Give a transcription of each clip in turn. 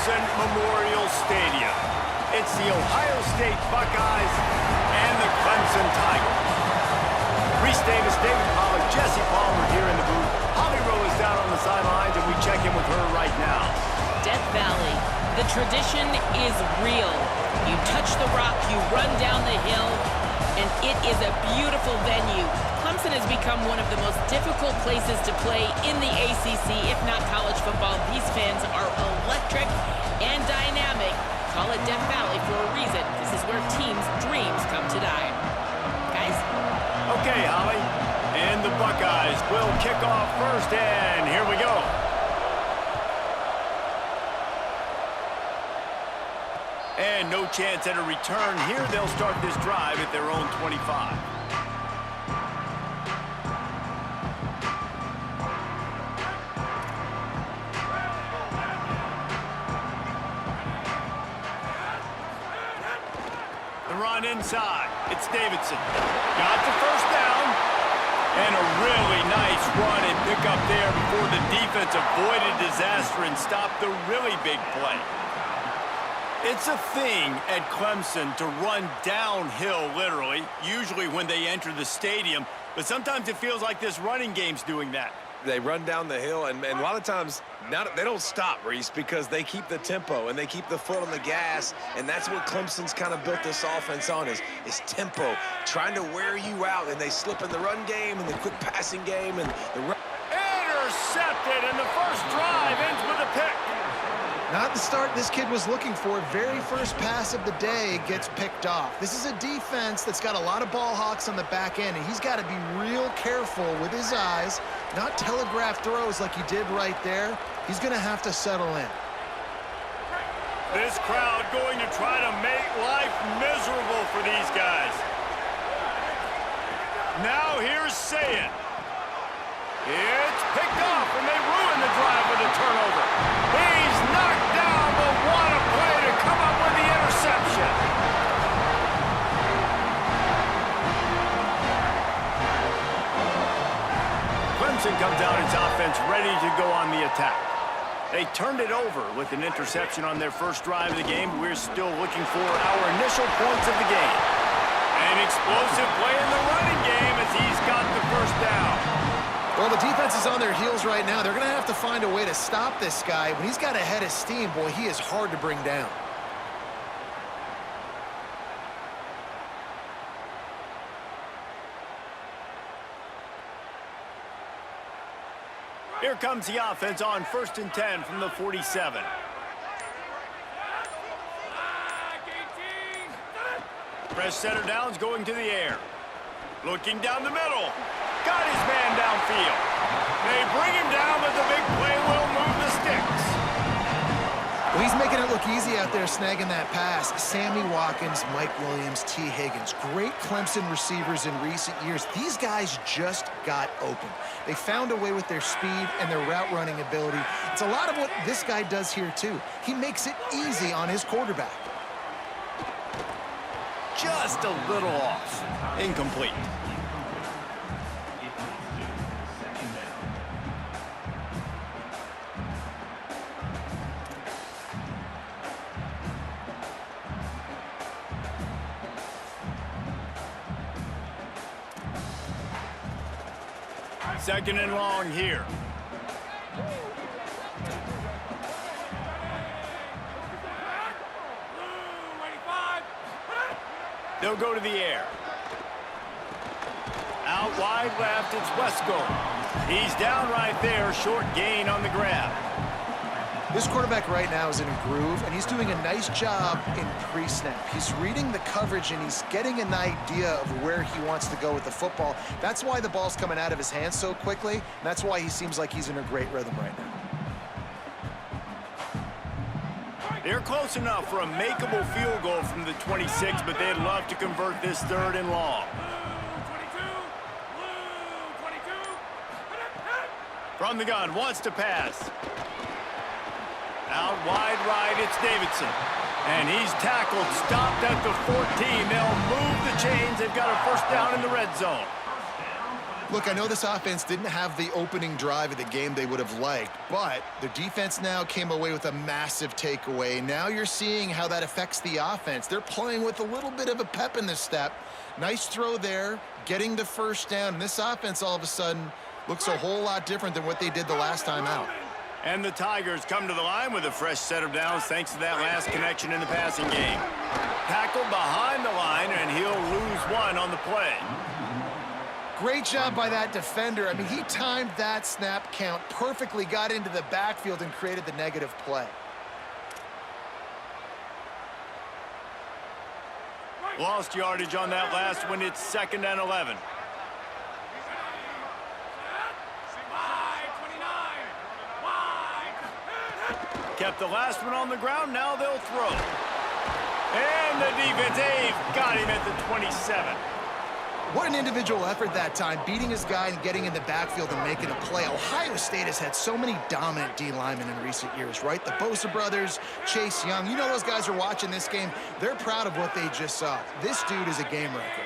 Clemson Memorial Stadium. It's the Ohio State Buckeyes and the Clemson Tigers. Reese Davis, David Pollack, Jesse Palmer here in the booth. Holly Rowe is down on the sidelines, and we check in with her right now. Death Valley, the tradition is real. You touch the rock, you run down the hill, and it is a beautiful venue. Clemson has become one of the most difficult places to play in the ACC, if not college football. These fans are electric and dynamic. Call it Death Valley for a reason. This is where teams' dreams come to die. Guys? Okay, Holly. And the Buckeyes will kick off first, and here we go. And no chance at a return here. They'll start this drive at their own 25. The run inside. It's Davidson. Got the first down. And a really nice run and pick up there before the defense avoided disaster and stopped the really big play. It's a thing at Clemson to run downhill, literally, usually when they enter the stadium. But sometimes it feels like this running game's doing that. They run down the hill, and a lot of times they don't stop, Reese, because they keep the tempo and they keep the foot on the gas, and that's what Clemson's kind of built this offense on is tempo, trying to wear you out, and they slip in the run game and the quick passing game and the run. Intercepted, and the first drive ends with a pick. Not the start this kid was looking for. Very first pass of the day gets picked off. This is a defense that's got a lot of ball hawks on the back end, and he's got to be real careful with his eyes, not telegraph throws like he did right there. He's going to have to settle in. This crowd going to try to make life miserable for these guys. Now here's Saying. It's picked off, and they ruin the drive with a turnover. He's knocked down, but what a play to come up with the interception. Clemson comes out its offense ready to go on the attack. They turned it over with an interception on their first drive of the game. We're still looking for our initial points of the game. An explosive play in the running game as he's got the first down. Well, the defense is on their heels right now. They're going to have to find a way to stop this guy. When he's got a head of steam, boy, he is hard to bring down. Here comes the offense on 1st and 10 from the 47. Fresh center downs going to the air. Looking down the middle. Got his man downfield. They bring him down, but the big play will move the sticks. Well, he's making it look easy out there snagging that pass. Sammy Watkins, Mike Williams, T. Higgins. Great Clemson receivers in recent years. These guys just got open. They found a way with their speed and their route running ability. It's a lot of what this guy does here, too. He makes it easy on his quarterback. Just a little off. Incomplete. Second and long here. They'll go to the air. Out wide left, it's Wesco. He's down right there, short gain on the grab. This quarterback right now is in a groove, and he's doing a nice job in pre-snap. He's reading the coverage, and he's getting an idea of where he wants to go with the football. That's why the ball's coming out of his hands so quickly, and that's why he seems like he's in a great rhythm right now. They're close enough for a makeable field goal from the 26, but they'd love to convert this 3rd and long. From the gun, wants to pass. Out wide right, it's Davidson. And he's tackled, stopped at the 14. They'll move the chains. They've got a first down in the red zone. Look, I know this offense didn't have the opening drive of the game they would have liked, but the defense now came away with a massive takeaway. Now you're seeing how that affects the offense. They're playing with a little bit of a pep in the step. Nice throw there, getting the first down. And this offense all of a sudden looks a whole lot different than what they did the last time out. And the Tigers come to the line with a fresh set of downs thanks to that last connection in the passing game. Tackled behind the line, and he'll lose one on the play. Great job by that defender. I mean, he timed that snap count perfectly, got into the backfield, and created the negative play. Lost yardage on that last one. It's 2nd and 11. Kept the last one on the ground. Now they'll throw. And the defense, they've got him at the 27. What an individual effort that time, beating his guy and getting in the backfield and making a play. Ohio State has had so many dominant D linemen in recent years, right? The Bosa brothers, Chase Young. You know those guys are watching this game. They're proud of what they just saw. This dude is a game wrecker.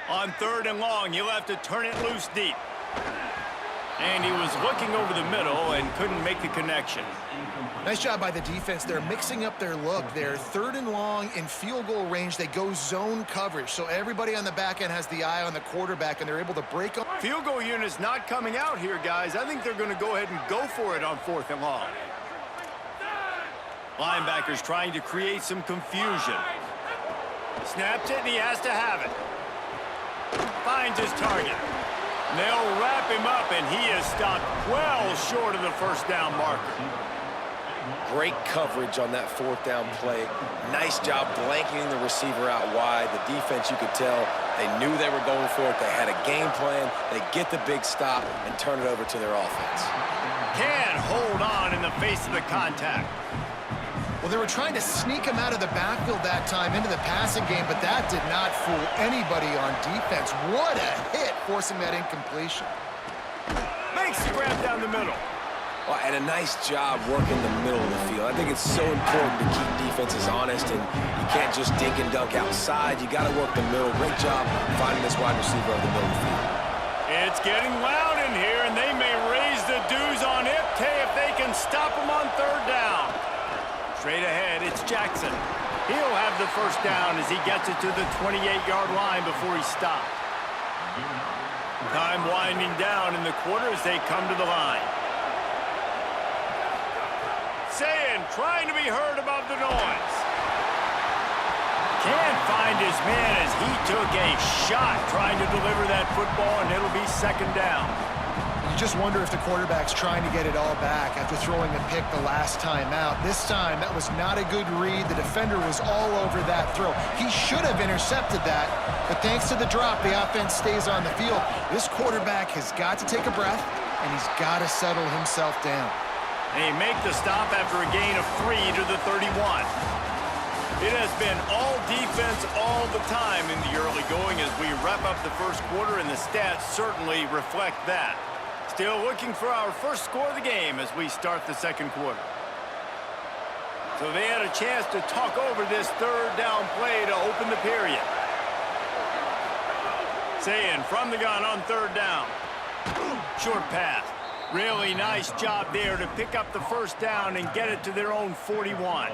On 3rd and long, he'll have to turn it loose deep. And he was looking over the middle and couldn't make the connection. Nice job by the defense. They're mixing up their look. They're 3rd and long in field goal range. They go zone coverage, so everybody on the back end has the eye on the quarterback, and they're able to break up. Field goal unit's not coming out here, guys. I think they're going to go ahead and go for it on 4th and long. Linebackers trying to create some confusion. Snaps it, and he has to have it. Finds his target. They'll wrap him up, and he is stopped well short of the first down marker. Great coverage on that 4th down play. Nice job blanketing the receiver out wide. The defense, you could tell, they knew they were going for it. They had a game plan. They get the big stop and turn it over to their offense. Can't hold on in the face of the contact. Well, they were trying to sneak him out of the backfield that time into the passing game, but that did not fool anybody on defense. What a hit, forcing that incompletion. Makes the grab down the middle. Well, and a nice job working the middle of the field. I think it's so important to keep defenses honest, and you can't just dink and dunk outside. You got to work the middle. Great job finding this wide receiver over the middle of the field. It's getting loud in here, and they may raise the dues on it if they can stop him on 3rd down. Straight ahead, it's Jackson. He'll have the first down as he gets it to the 28-yard line before he stopped. Time winding down in the quarter as they come to the line. Saying, trying to be heard above the noise. Can't find his man as he took a shot trying to deliver that football, and it'll be 2nd down. You just wonder if the quarterback's trying to get it all back after throwing a pick the last time out. This time, that was not a good read. The defender was all over that throw. He should have intercepted that, but thanks to the drop, the offense stays on the field. This quarterback has got to take a breath, and he's got to settle himself down. They make the stop after a gain of 3 to the 31. It has been all defense all the time in the early going as we wrap up the first quarter, and the stats certainly reflect that. Still looking for our first score of the game as we start the 2nd quarter. So they had a chance to talk over this 3rd down play to open the period. Saying from the gun on 3rd down. Short pass. Really nice job there to pick up the first down and get it to their own 41.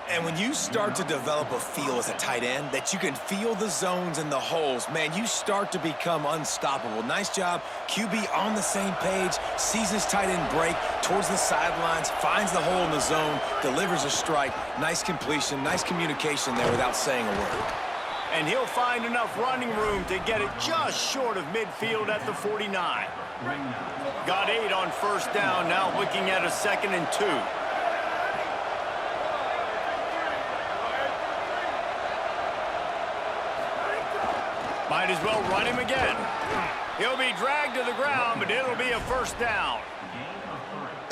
And when you start to develop a feel as a tight end that you can feel the zones and the holes, man, you start to become unstoppable. Nice job. QB on the same page, sees his tight end break towards the sidelines, finds the hole in the zone, delivers a strike. Nice completion, nice communication there without saying a word. And he'll find enough running room to get it just short of midfield at the 49. Got 8 on 1st down, now looking at a 2nd and 2. Might as well run him again. He'll be dragged to the ground, but it'll be a 1st down.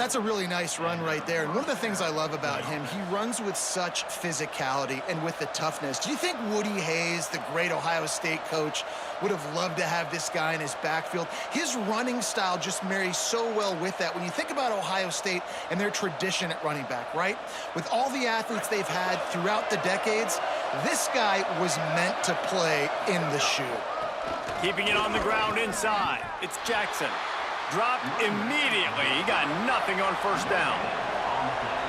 That's a really nice run right there. And one of the things I love about him, he runs with such physicality and with the toughness. Do you think Woody Hayes, the great Ohio State coach, would have loved to have this guy in his backfield? His running style just marries so well with that. When you think about Ohio State and their tradition at running back, right? With all the athletes they've had throughout the decades, this guy was meant to play in the shoe. Keeping it on the ground inside. It's Jackson. Dropped immediately. He got nothing on first down.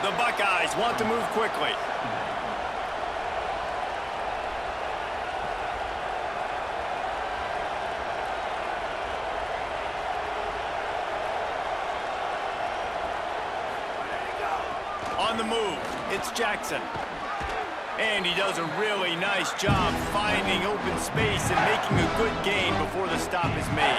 The Buckeyes want to move quickly. On the move, it's Jackson. And he does a really nice job finding open space and making a good gain before the stop is made.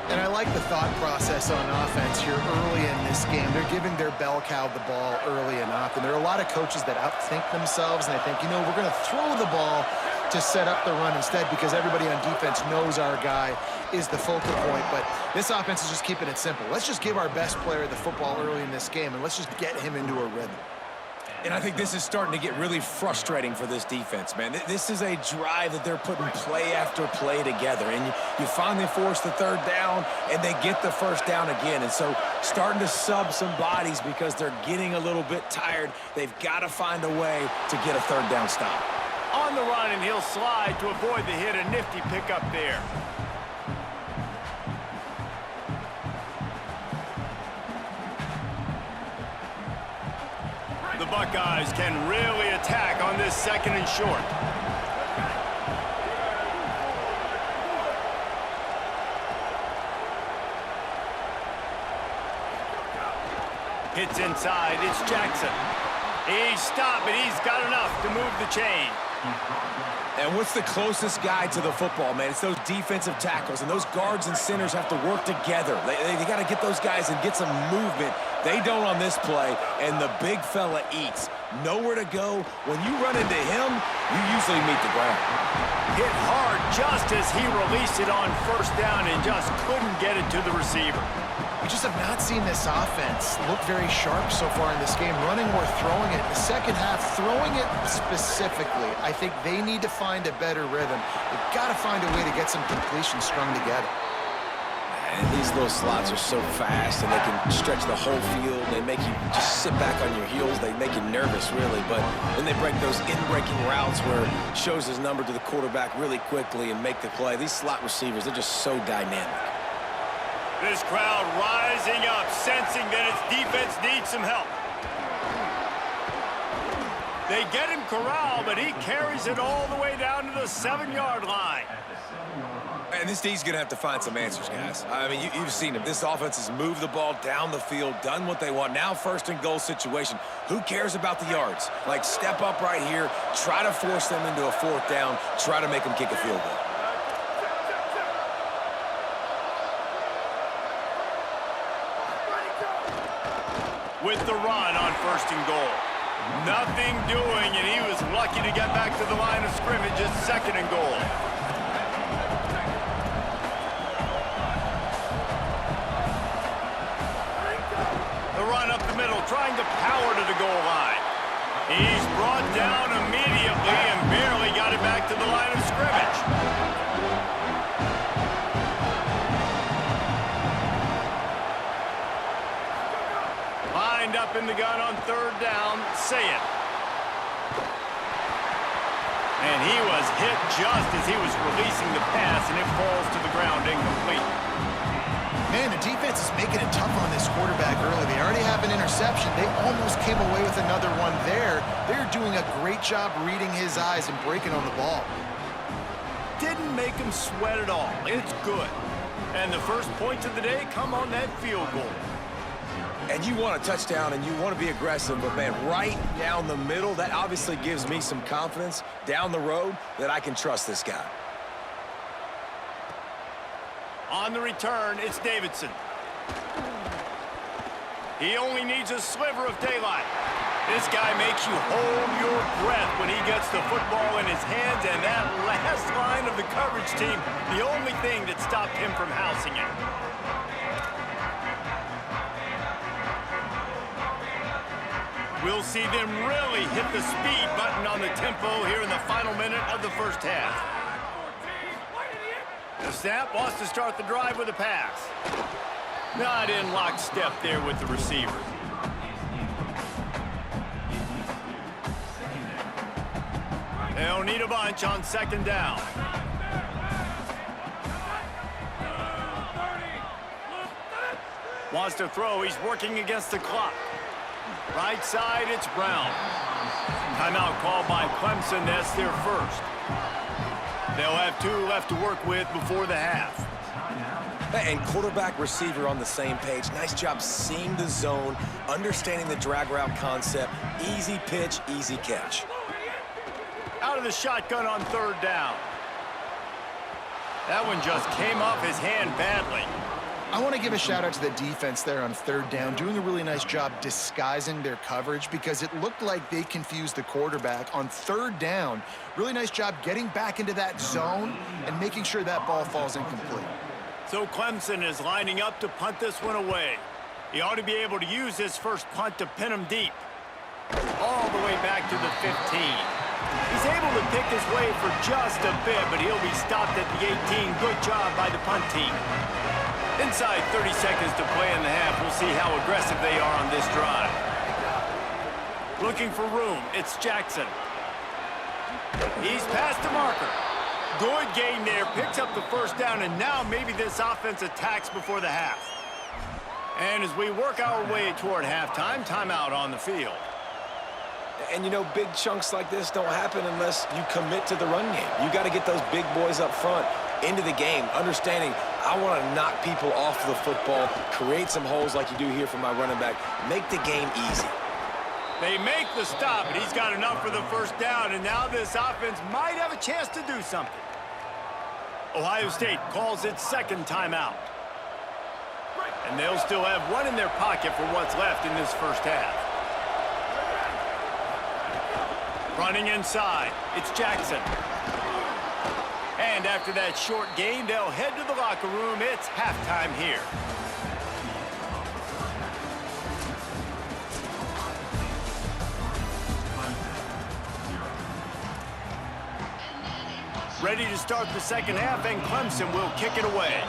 And I like the thought process on offense here early in this game. They're giving their bell cow the ball early enough. And there are a lot of coaches that outthink themselves, and I think, you know, we're going to throw the ball to set up the run instead because everybody on defense knows our guy is the focal point. But this offense is just keeping it simple. Let's just give our best player the football early in this game, and let's just get him into a rhythm. And I think this is starting to get really frustrating for this defense, man. This is a drive that they're putting play after play together. And you finally force the third down, and they get the first down again. And so starting to sub some bodies because they're getting a little bit tired. They've got to find a way to get a third down stop. On the run, and he'll slide to avoid the hit. A nifty pickup there. The Buckeyes can really attack on this second and short. Hits inside, it's Jackson. He's stopped, but he's got enough to move the chain. And what's the closest guy to the football, man? It's those defensive tackles, and those guards and centers have to work together. They got to get those guys and get some movement. They don't on this play, and the big fella eats. Nowhere to go. When you run into him, you usually meet the ground. Hit hard just as he released it on first down and just couldn't get it to the receiver. We just have not seen this offense look very sharp so far in this game, running or throwing it. In the second half, throwing it specifically, I think they need to find a better rhythm. They've got to find a way to get some completions strung together. And these little slots are so fast, and they can stretch the whole field. They make you just sit back on your heels. They make you nervous, really. But then they break those in-breaking routes where it shows his number to the quarterback really quickly and make the play. These slot receivers, they're just so dynamic. This crowd rising up, sensing that its defense needs some help. They get him corralled, but he carries it all the way down to the 7-yard line. And this D's going to have to find some answers, guys. I mean, you've seen him. This offense has moved the ball down the field, done what they want. Now first and goal situation. Who cares about the yards? Like, step up right here, try to force them into a fourth down, try to make them kick a field goal. With the run on first and goal. Nothing doing, and he was lucky to get back to the line of scrimmage at second and goal. The run up the middle, trying to power to the goal line. He's brought down immediately and barely got it back to the line of scrimmage. Lined up in the gun on third down, say it. And he was hit just as he was releasing the pass, and it falls to the ground incomplete. Man, the defense is making it tough on this quarterback early. They already have an interception. They almost came away with another one there. They're doing a great job reading his eyes and breaking on the ball. Didn't make him sweat at all. It's good. And the first points of the day come on that field goal. And you want a touchdown, and you want to be aggressive, but, man, right down the middle, that obviously gives me some confidence down the road that I can trust this guy. On the return, it's Davidson. He only needs a sliver of daylight. This guy makes you hold your breath when he gets the football in his hands, and that last line of the coverage team, the only thing that stopped him from housing it. We'll see them really hit the speed button on the tempo here in the final minute of the first half. The snap wants to start the drive with a pass. Not in lockstep there with the receiver. They'll need a bunch on second down. Wants to throw. He's working against the clock. Right side, it's Brown. Timeout called by Clemson. That's their first. They'll have 2 left to work with before the half. And quarterback, receiver on the same page. Nice job seeing the zone, understanding the drag route concept. Easy pitch, easy catch. Out of the shotgun on third down. That one just came off his hand badly. I want to give a shout out to the defense there on third down, doing a really nice job disguising their coverage because it looked like they confused the quarterback on third down. Really nice job getting back into that zone and making sure that ball falls incomplete. So Clemson is lining up to punt this one away. He ought to be able to use his first punt to pin him deep. All the way back to the 15. He's able to pick his way for just a bit, but he'll be stopped at the 18. Good job by the punt team. Inside 30 seconds to play in the half. We'll see how aggressive they are on this drive. Looking for room. It's Jackson. He's past the marker. Good gain there. Picks up the first down, and now maybe this offense attacks before the half. And as we work our way toward halftime, timeout on the field. And, you know, big chunks like this don't happen unless you commit to the run game. You got to get those big boys up front into the game, understanding I want to knock people off the football, create some holes like you do here for my running back, make the game easy. They make the stop, and he's got enough for the first down, and now this offense might have a chance to do something. Ohio State calls its second timeout. And they'll still have one in their pocket for what's left in this first half. Running inside, it's Jackson. And after that short game, they'll head to the locker room. It's halftime here. Ready to start the second half, and Clemson will kick it away.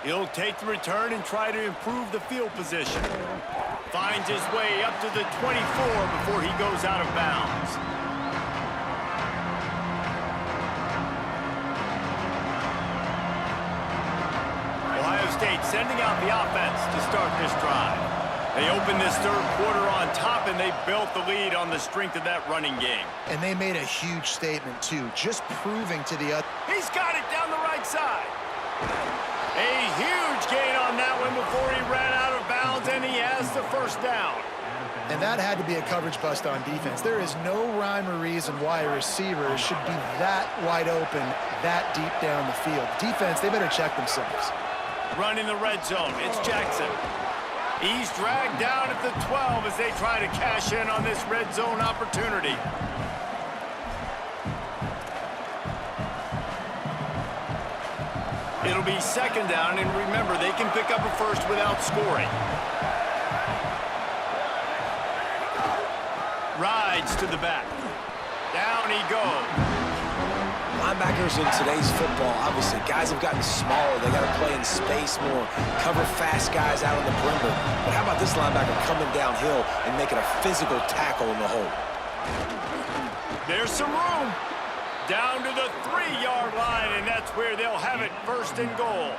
He'll take the return and try to improve the field position. Finds his way up to the 24 before he goes out of bounds. Ohio State sending out the offense to start this drive. They open this third quarter on top, and they built the lead on the strength of that running game. And they made a huge statement, too, just proving to the other. He's got it down the right side. A huge gain on that one before he ran out of bounds, and he has the first down. And that had to be a coverage bust on defense. There is no rhyme or reason why a receiver should be that wide open, that deep down the field. Defense, they better check themselves. Run in the red zone. It's Jackson. He's dragged down at the 12 as they try to cash in on this red zone opportunity. It'll be second down, and remember, they can pick up a first without scoring. Rides to the back. Down he goes. Linebackers in today's football, obviously, guys have gotten smaller. They got to play in space more, cover fast guys out on the perimeter. But how about this linebacker coming downhill and making a physical tackle in the hole? There's some room. Down to the 3-yard line, and that's where they'll have it, first and goal.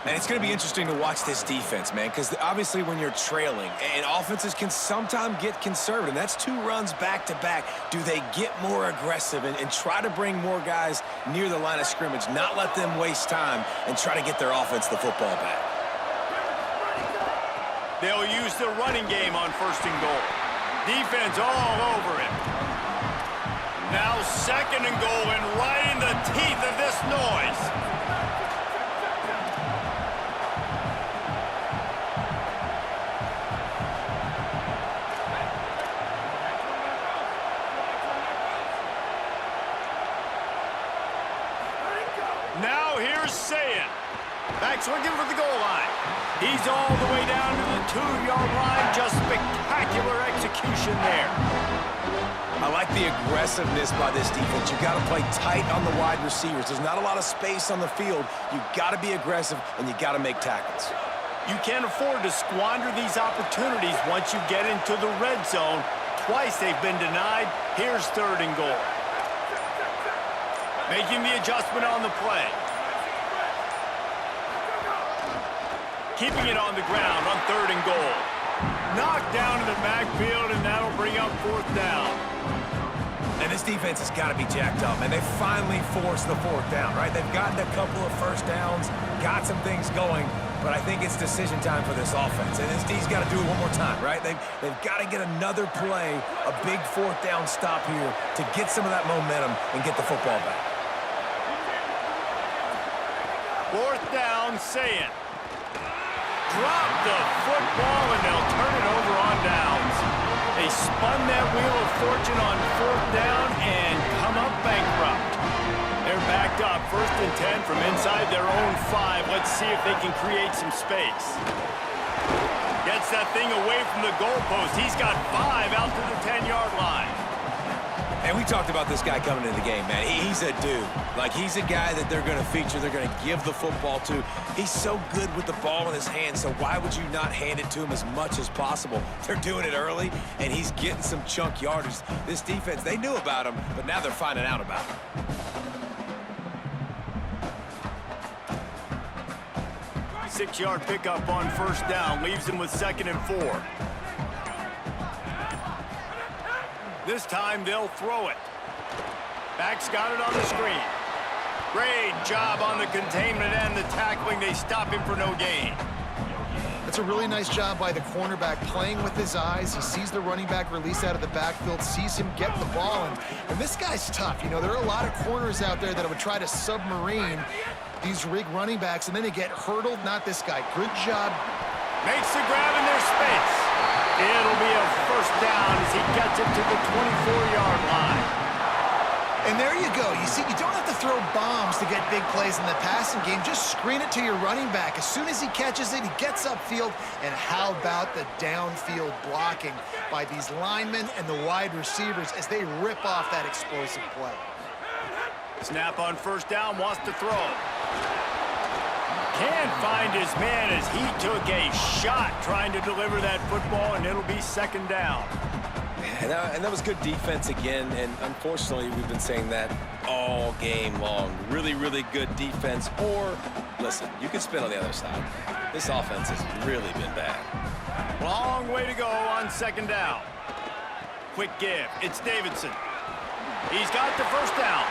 And it's going to be interesting to watch this defense, man, because obviously when you're trailing, and offenses can sometimes get conservative, and that's 2 runs back-to-back, do they get more aggressive and try to bring more guys near the line of scrimmage, not let them waste time, and try to get their offense the football back? They'll use the running game on first and goal. Defense all over him. Now second and goal, and right in the teeth of this noise. Back's looking for the goal line. He's all the way down to the 2-yard line. Just spectacular execution there. I like the aggressiveness by this defense. You got to play tight on the wide receivers. There's not a lot of space on the field. You got to be aggressive, and you got to make tackles. You can't afford to squander these opportunities once you get into the red zone. Twice they've been denied. Here's 3rd and goal. Making the adjustment on the play. Keeping it on the ground on 3rd and goal. Knocked down in the backfield, and that'll bring up 4th down. And this defense has got to be jacked up, and they finally forced the 4th down, right? They've gotten a couple of first downs, got some things going, but I think it's decision time for this offense. And this D's got to do it one more time, right? They've got to get another play, a big 4th down stop here to get some of that momentum and get the football back. 4th down, say it. Drop the football, and they'll turn it over on downs. They spun that wheel of fortune on 4th down and come up bankrupt. They're backed up, 1st and 10 from inside their own 5. Let's see if they can create some space. Gets that thing away from the goalpost. He's got 5 out to the 10-yard line. And we talked about this guy coming into the game, man. He's a dude. Like, he's a guy that they're going to feature, they're going to give the football to. He's so good with the ball in his hands, so why would you not hand it to him as much as possible? They're doing it early, and he's getting some chunk yardage. This defense, they knew about him, but now they're finding out about him. Six-yard pickup on 1st down, leaves him with 2nd and 4. This time they'll throw it. Back's got it on the screen. Great job on the containment and the tackling. They stop him for no gain. That's a really nice job by the cornerback, playing with his eyes. He sees the running back release out of the backfield, sees him get the ball, and this guy's tough. You know, there are a lot of corners out there that would try to submarine these rig running backs, and then they get hurdled. Not this guy. Good job. Makes the grab in their space. It'll be a 1st down as he gets it to the 24-yard line. And there you go. You see, you don't have to throw bombs to get big plays in the passing game. Just screen it to your running back. As soon as he catches it, he gets upfield. And how about the downfield blocking by these linemen and the wide receivers as they rip off that explosive play. Snap on 1st down, wants to throw. Can't find his man as he took a shot trying to deliver that football, and it'll be 2nd down. And that was good defense again, and unfortunately, we've been saying that all game long. Really, really good defense, or, listen, you can spin on the other side. This offense has really been bad. Long way to go on 2nd down. Quick give. It's Davidson. He's got the 1st down,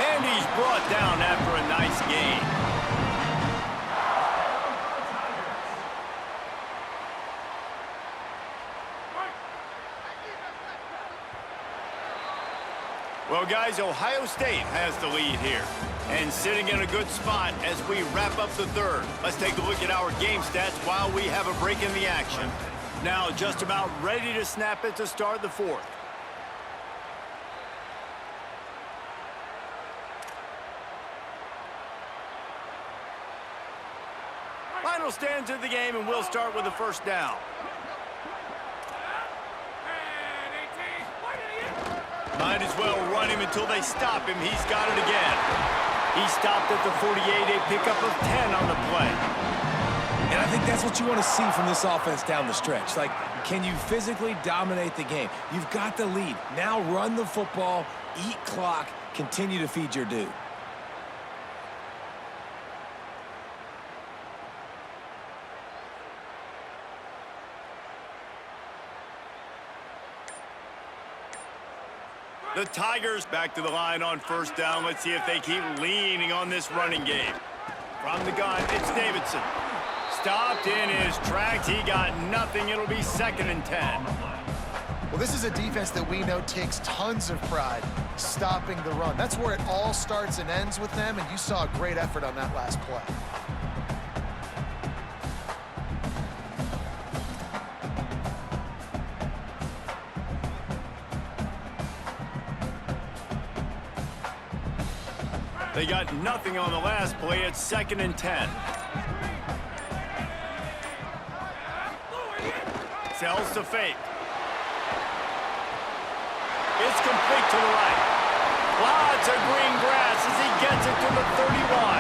and he's brought down after a nice gain. Well, guys, Ohio State has the lead here and sitting in a good spot as we wrap up the 3rd. Let's take a look at our game stats while we have a break in the action. Now just about ready to snap it to start the 4th. Final stands of the game, and we'll start with the 1st down. Might as well run him until they stop him. He's got it again. He stopped at the 48, a pickup of 10 on the play. And I think that's what you want to see from this offense down the stretch. Like, can you physically dominate the game? You've got the lead. Now run the football, eat clock, continue to feed your dude. The Tigers back to the line on 1st down. Let's see if they keep leaning on this running game. From the gun, it's Davidson. Stopped in his tracks. He got nothing. It'll be 2nd and 10. Well, this is a defense that we know takes tons of pride stopping the run. That's where it all starts and ends with them, and you saw a great effort on that last play. They got nothing on the last play. It's 2nd and 10. Sells to fake. It's complete to the right. Lots of green grass as he gets it to the 31.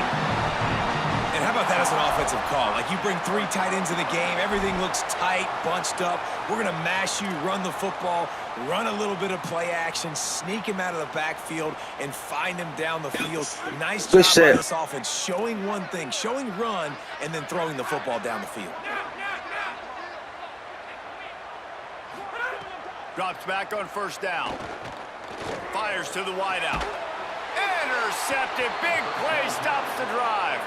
And how about that as an offensive call? Like, you bring 3 tight ends in the game, everything looks tight, bunched up. We're going to mash you, run the football, run a little bit of play action, sneak him out of the backfield, and find him down the field. Nice job by this offense, showing one thing, showing run, and then throwing the football down the field. Drops back on first down. Fires to the wideout. Intercepted. Big play stops the drive.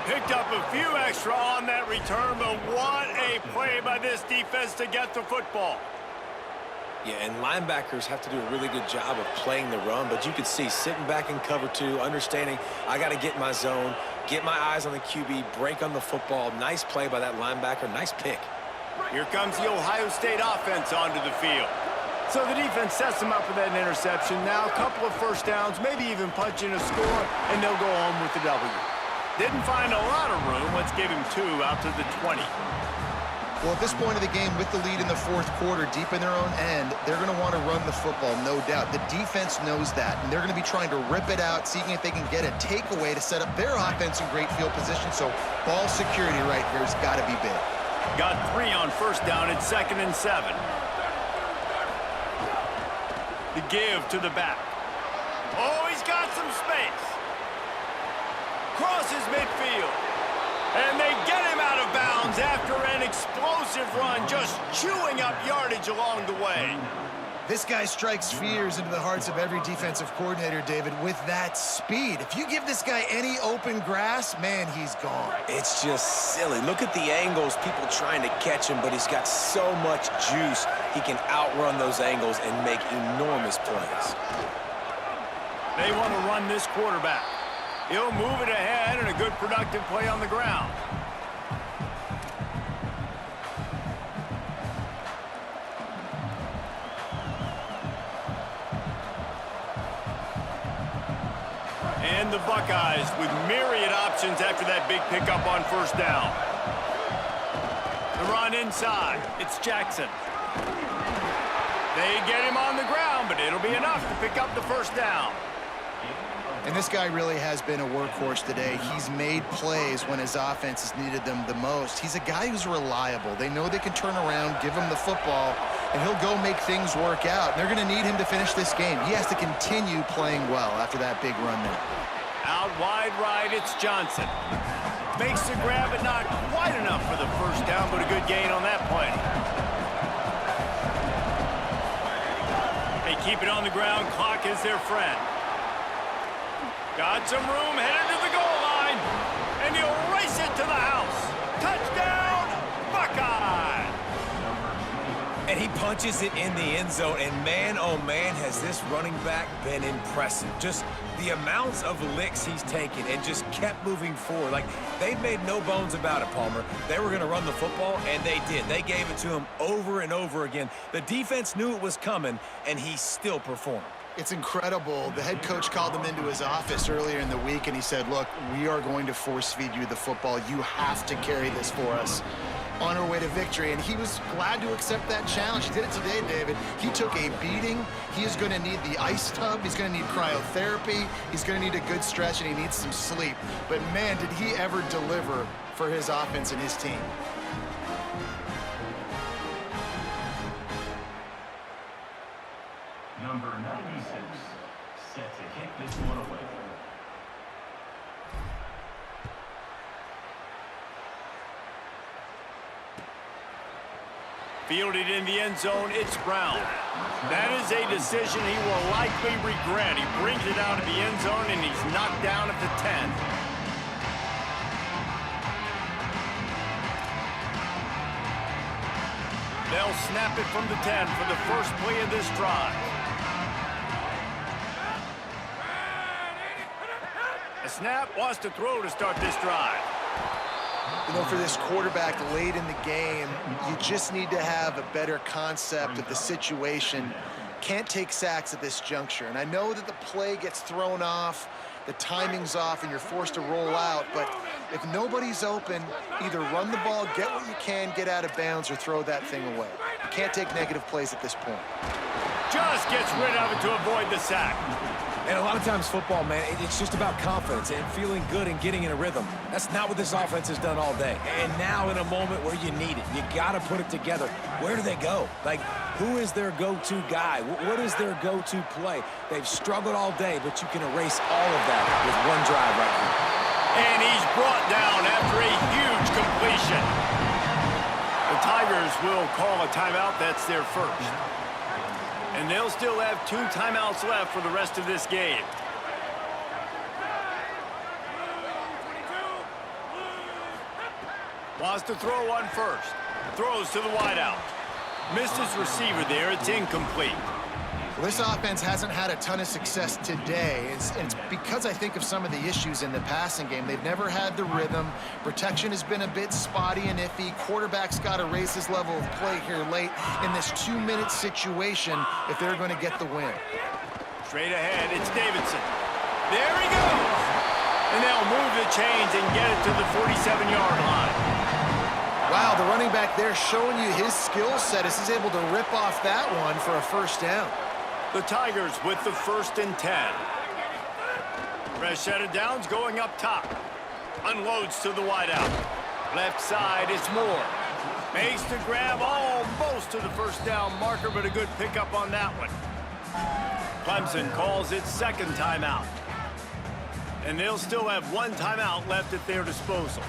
Picked up a few extra on that return, but what a play by this defense to get the football. Yeah, and linebackers have to do a really good job of playing the run, but you could see sitting back in cover 2, understanding I got to get in my zone, get my eyes on the QB, break on the football. Nice play by that linebacker. Nice pick. Here comes the Ohio State offense onto the field. So the defense sets them up for that interception. Now a couple of first downs, maybe even punch in a score, and they'll go home with the W. Didn't find a lot of room. Let's give him 2 out to the 20. Well, at this point of the game, with the lead in the fourth quarter, deep in their own end, they're going to want to run the football, no doubt. The defense knows that, and they're going to be trying to rip it out, seeing if they can get a takeaway to set up their offense in great field position. So ball security right here has got to be big. Got 3 on first down at 2nd and 7. The give to the back. Oh, he's got some space. Crosses midfield. And they get him out of bounds after an explosive run, just chewing up yardage along the way. This guy strikes fears into the hearts of every defensive coordinator, David, with that speed. If you give this guy any open grass, man, he's gone. It's just silly. Look at the angles, people trying to catch him, but he's got so much juice. He can outrun those angles and make enormous plays. They want to run this quarterback. He'll move it ahead and a good productive play on the ground. And the Buckeyes with myriad options after that big pickup on first down. The run inside. It's Jackson. They get him on the ground, but it'll be enough to pick up the first down. And this guy really has been a workhorse today. He's made plays when his offense has needed them the most. He's a guy who's reliable. They know they can turn around, give him the football, and he'll go make things work out. And they're going to need him to finish this game. He has to continue playing well after that big run there. Out wide right, it's Johnson. Makes the grab, but not quite enough for the first down, but a good gain on that play. They keep it on the ground. Clock is their friend. Got some room, headed to the goal line, and he'll race it to the house. Touchdown, Buckeye! And he punches it in the end zone, and man, oh man, has this running back been impressive. Just the amounts of licks he's taken and just kept moving forward. Like, they made no bones about it, Palmer. They were going to run the football, and they did. They gave it to him over and over again. The defense knew it was coming, and he still performed. It's incredible. The head coach called him into his office earlier in the week, and he said, look, we are going to force feed you the football. You have to carry this for us on our way to victory. And he was glad to accept that challenge. He did it today, David. He took a beating. He is going to need the ice tub. He's going to need cryotherapy. He's going to need a good stretch, and he needs some sleep. But, man, did he ever deliver for his offense and his team. Number 96, set to kick this one away. Fielded in the end zone, it's Brown. That is a decision he will likely regret. He brings it out of the end zone, and he's knocked down at the 10. They'll snap it from the 10 for the first play of this drive. A snap, wants to throw to start this drive. You know, for this quarterback late in the game, you just need to have a better concept of the situation. Can't take sacks at this juncture. And I know that the play gets thrown off. the timing's off, and you're forced to roll out. But if nobody's open, either run the ball, get what you can, get out of bounds, or throw that thing away. You can't take negative plays at this point. Just gets rid of it to avoid the sack. And a lot of times football, man, it's just about confidence and feeling good and getting in a rhythm. That's not what this offense has done all day. And now in a moment where you need it, you got to put it together. Where do they go? Like, who is their go-to guy? What is their go-to play? They've struggled all day, but you can erase all of that with one drive right here. And he's brought down after a huge completion. The Tigers will call a timeout. That's their first. And they'll still have 2 timeouts left for the rest of this game. Wants to throw on first. Throws to the wideout. Missed his receiver there. It's incomplete. Well, this offense hasn't had a ton of success today. It's because I think of some of the issues in the passing game. They've never had the rhythm. Protection has been a bit spotty and iffy. Quarterback's got to raise his level of play here late in this 2-minute situation if they're going to get the win. Straight ahead, it's Davidson. There he goes. And they'll move the chains and get it to the 47-yard line. Wow, the running back there showing you his skill set as he's able to rip off that one for a first down. The Tigers with the 1st and 10. Fresh set of downs going up top. Unloads to the wideout. Left side, it's Moore. Makes the grab almost to the first down marker, but a good pickup on that one. Clemson calls its 2nd timeout. And they'll still have 1 timeout left at their disposal.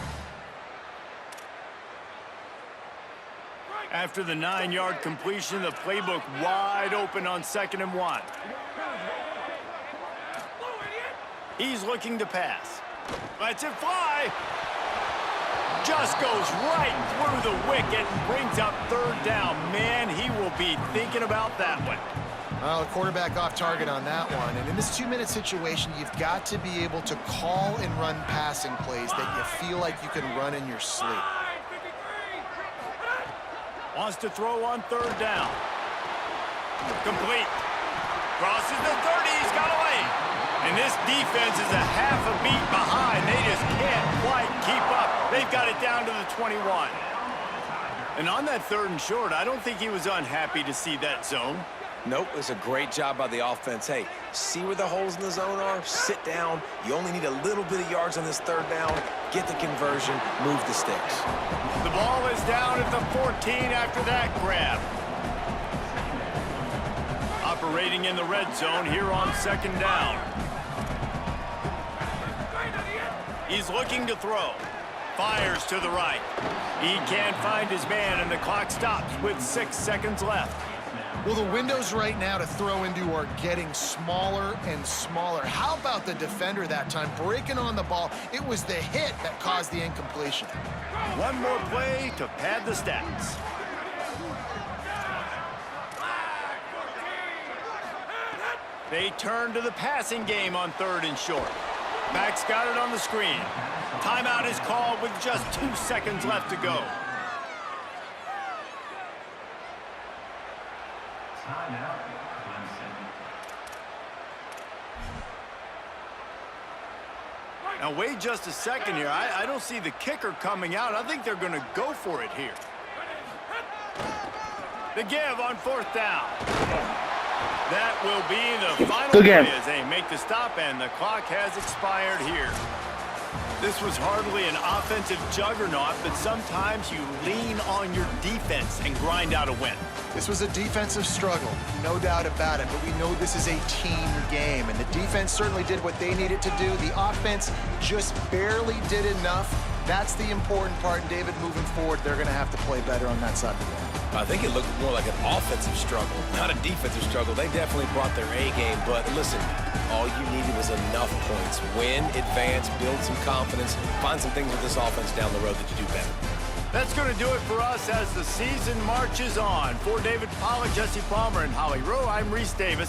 After the 9-yard completion, the playbook wide open on 2nd and 1. He's looking to pass. Lets it fly. Just goes right through the wicket and brings up 3rd down. Man, he will be thinking about that one. Well, the quarterback off target on that one. And in this 2-minute situation, you've got to be able to call and run passing plays that you feel like you can run in your sleep. Wants to throw on 3rd down. Complete. Crosses the 30. He's got away. And this defense is a half a beat behind. They just can't quite keep up. They've got it down to the 21. And on that 3rd and short, I don't think he was unhappy to see that zone. Nope, it's a great job by the offense. Hey, see where the holes in the zone are? Sit down. You only need a little bit of yards on this 3rd down. Get the conversion. Move the sticks. The ball is down at the 14 after that grab. Operating in the red zone here on 2nd down. He's looking to throw. Fires to the right. He can't find his man, and the clock stops with 6 seconds left. Well, the windows right now to throw into are getting smaller and smaller. How about the defender that time breaking on the ball? It was the hit that caused the incompletion. One more play to pad the stats. They turn to the passing game on 3rd and short. Max got it on the screen. Timeout is called with just 2 seconds left to go. Timeout, Clemson. Now, wait just a second here. I don't see the kicker coming out. I think they're going to go for it here. The give on 4th down. That will be the final play as they make the stop, and the clock has expired here. This was hardly an offensive juggernaut, but sometimes you lean on your defense and grind out a win. This was a defensive struggle, no doubt about it, but we know this is a team game, and the defense certainly did what they needed to do. The offense just barely did enough. That's the important part, and David, moving forward, they're going to have to play better on that side of the ball. I think it looked more like an offensive struggle, not a defensive struggle. They definitely brought their A game, but listen, all you needed was enough points. Win, advance, build some confidence, find some things with this offense down the road that you do better. That's going to do it for us as the season marches on. For David Pollack, Jesse Palmer, and Holly Rowe, I'm Reese Davis.